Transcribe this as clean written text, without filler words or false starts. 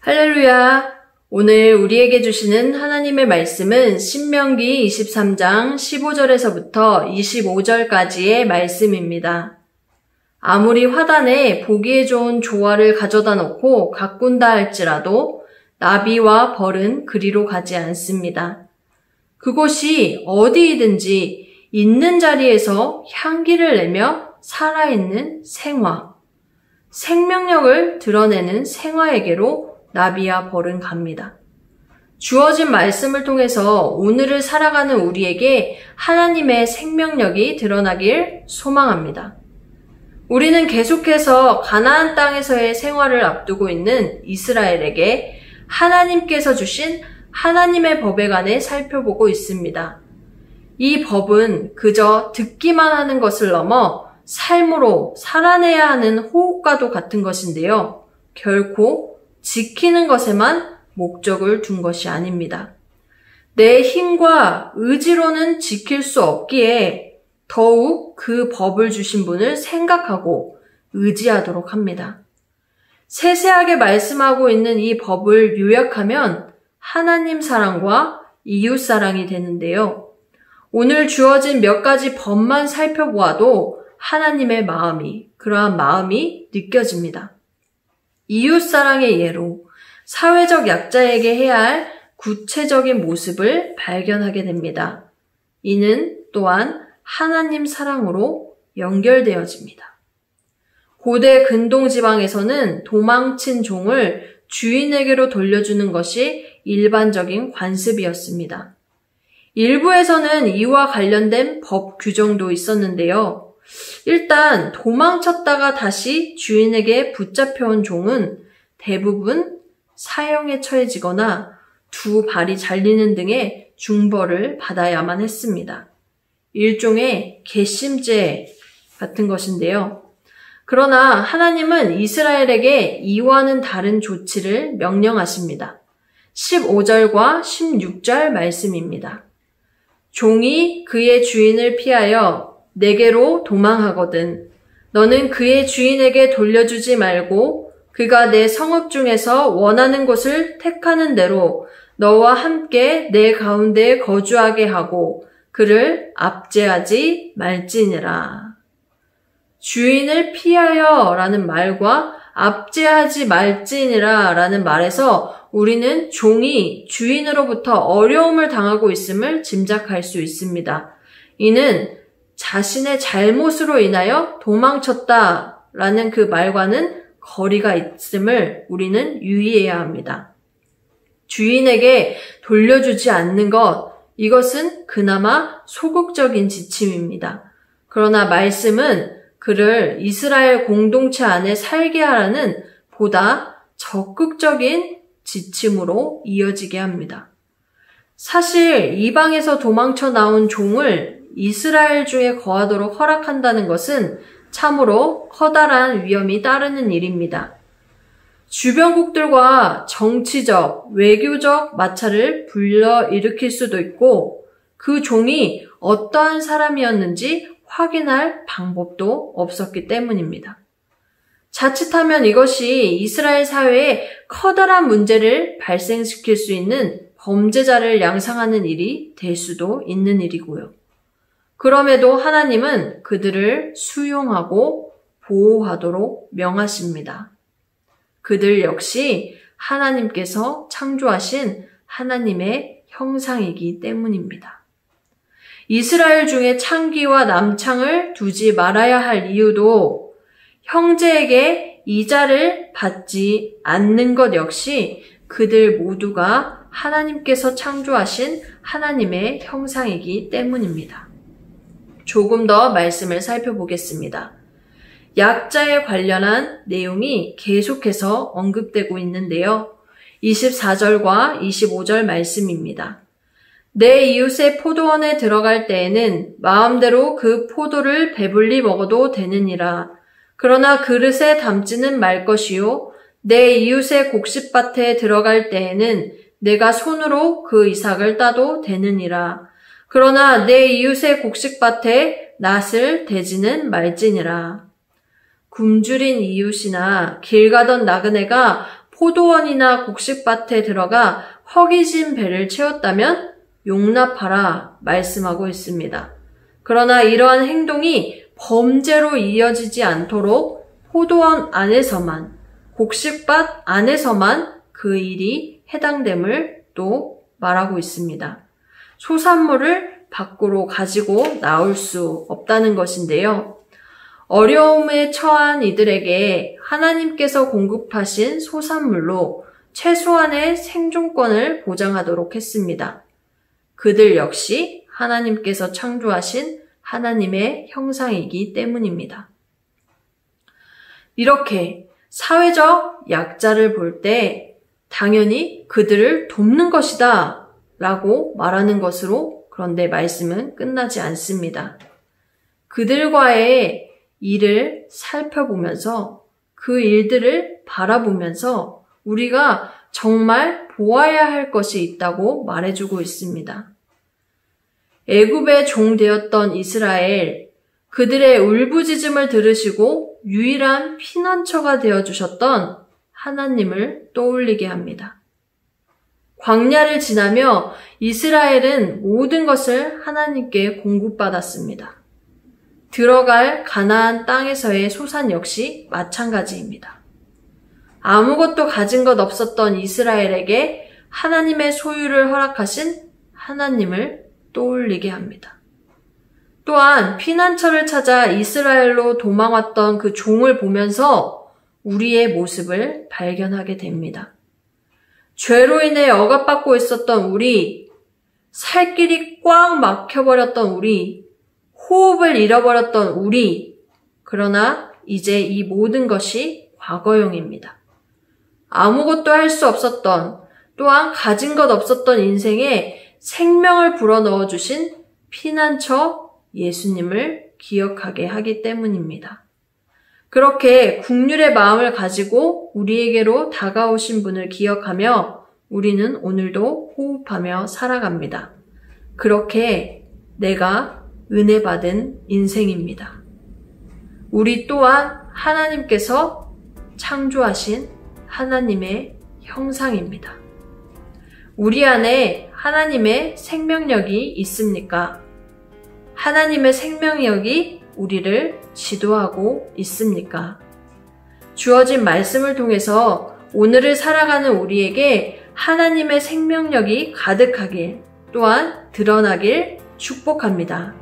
할렐루야! 오늘 우리에게 주시는 하나님의 말씀은 신명기 23장 15절에서부터 25절까지의 말씀입니다. 아무리 화단에 보기에 좋은 조화를 가져다 놓고 가꾼다 할지라도 나비와 벌은 그리로 가지 않습니다. 그곳이 어디이든지 있는 자리에서 향기를 내며 살아있는 생화, 생명력을 드러내는 생화에게로 나비와 벌은 갑니다. 주어진 말씀을 통해서 오늘을 살아가는 우리에게 하나님의 생명력이 드러나길 소망합니다. 우리는 계속해서 가나안 땅에서의 생활을 앞두고 있는 이스라엘에게 하나님께서 주신 하나님의 법에 관해 살펴보고 있습니다. 이 법은 그저 듣기만 하는 것을 넘어 삶으로 살아내야 하는 호흡과도 같은 것인데요. 결코 지키는 것에만 목적을 둔 것이 아닙니다. 내 힘과 의지로는 지킬 수 없기에 더욱 그 법을 주신 분을 생각하고 의지하도록 합니다. 세세하게 말씀하고 있는 이 법을 요약하면 하나님 사랑과 이웃 사랑이 되는데요. 오늘 주어진 몇 가지 법만 살펴보아도 하나님의 마음이, 그러한 마음이 느껴집니다. 이웃 사랑의 예로 사회적 약자에게 해야 할 구체적인 모습을 발견하게 됩니다. 이는 또한 하나님 사랑으로 연결되어집니다. 고대 근동 지방에서는 도망친 종을 주인에게로 돌려주는 것이 일반적인 관습이었습니다. 일부에서는 이와 관련된 법 규정도 있었는데요. 일단 도망쳤다가 다시 주인에게 붙잡혀온 종은 대부분 사형에 처해지거나 두 발이 잘리는 등의 중벌을 받아야만 했습니다. 일종의 괘씸죄 같은 것인데요. 그러나 하나님은 이스라엘에게 이와는 다른 조치를 명령하십니다. 15절과 16절 말씀입니다. 종이 그의 주인을 피하여 내게로 도망하거든 너는 그의 주인에게 돌려주지 말고 그가 내 성읍 중에서 원하는 곳을 택하는 대로 너와 함께 내 가운데 거주하게 하고 그를 압제하지 말지니라. 주인을 피하여 라는 말과 압제하지 말지니라 라는 말에서 우리는 종이 주인으로부터 어려움을 당하고 있음을 짐작할 수 있습니다. 이는 자신의 잘못으로 인하여 도망쳤다라는 그 말과는 거리가 있음을 우리는 유의해야 합니다. 주인에게 돌려주지 않는 것, 이것은 그나마 소극적인 지침입니다. 그러나 말씀은 그를 이스라엘 공동체 안에 살게 하라는 보다 적극적인 지침으로 이어지게 합니다. 사실 이방에서 도망쳐 나온 종을 이스라엘 중에 거하도록 허락한다는 것은 참으로 커다란 위험이 따르는 일입니다. 주변국들과 정치적, 외교적 마찰을 불러일으킬 수도 있고 그 종이 어떠한 사람이었는지 확인할 방법도 없었기 때문입니다. 자칫하면 이것이 이스라엘 사회에 커다란 문제를 발생시킬 수 있는 범죄자를 양상하는 일이 될 수도 있는 일이고요. 그럼에도 하나님은 그들을 수용하고 보호하도록 명하십니다. 그들 역시 하나님께서 창조하신 하나님의 형상이기 때문입니다. 이스라엘 중에 창기와 남창을 두지 말아야 할 이유도 형제에게 이자를 받지 않는 것 역시 그들 모두가 하나님께서 창조하신 하나님의 형상이기 때문입니다. 조금 더 말씀을 살펴보겠습니다. 약자에 관련한 내용이 계속해서 언급되고 있는데요. 24절과 25절 말씀입니다. 내 이웃의 포도원에 들어갈 때에는 마음대로 그 포도를 배불리 먹어도 되느니라. 그러나 그릇에 담지는 말 것이요. 내 이웃의 곡식밭에 들어갈 때에는 내가 손으로 그 이삭을 따도 되느니라. 그러나 내 이웃의 곡식밭에 낫을 대지는 말지니라. 굶주린 이웃이나 길 가던 나그네가 포도원이나 곡식밭에 들어가 허기진 배를 채웠다면 용납하라 말씀하고 있습니다. 그러나 이러한 행동이 범죄로 이어지지 않도록 포도원 안에서만, 곡식밭 안에서만 그 일이 해당됨을 또 말하고 있습니다. 소산물을 밖으로 가지고 나올 수 없다는 것인데요. 어려움에 처한 이들에게 하나님께서 공급하신 소산물로 최소한의 생존권을 보장하도록 했습니다. 그들 역시 하나님께서 창조하신 하나님의 형상이기 때문입니다. 이렇게 사회적 약자를 볼 때 당연히 그들을 돕는 것이다 라고 말하는 것으로 그런데 말씀은 끝나지 않습니다. 그들과의 일을 살펴보면서 그 일들을 바라보면서 우리가 정말 보아야 할 것이 있다고 말해주고 있습니다. 애굽의 종 되었던 이스라엘, 그들의 울부짖음을 들으시고 유일한 피난처가 되어주셨던 하나님을 떠올리게 합니다. 광야를 지나며 이스라엘은 모든 것을 하나님께 공급받았습니다. 들어갈 가나안 땅에서의 소산 역시 마찬가지입니다. 아무것도 가진 것 없었던 이스라엘에게 하나님의 소유를 허락하신 하나님을 떠올리게 합니다. 또한 피난처를 찾아 이스라엘로 도망왔던 그 종을 보면서 우리의 모습을 발견하게 됩니다. 죄로 인해 억압받고 있었던 우리, 살 길이 꽉 막혀버렸던 우리, 호흡을 잃어버렸던 우리, 그러나 이제 이 모든 것이 과거형입니다. 아무것도 할 수 없었던, 또한 가진 것 없었던 인생에 생명을 불어넣어 주신 피난처 예수님을 기억하게 하기 때문입니다. 그렇게 긍휼의 마음을 가지고 우리에게로 다가오신 분을 기억하며 우리는 오늘도 호흡하며 살아갑니다. 그렇게 내가 은혜 받은 인생입니다. 우리 또한 하나님께서 창조하신 하나님의 형상입니다. 우리 안에 하나님의 생명력이 있습니까? 하나님의 생명력이 우리를 지도하고 있습니까? 주어진 말씀을 통해서 오늘을 살아가는 우리에게 하나님의 생명력이 가득하길 또한 드러나길 축복합니다.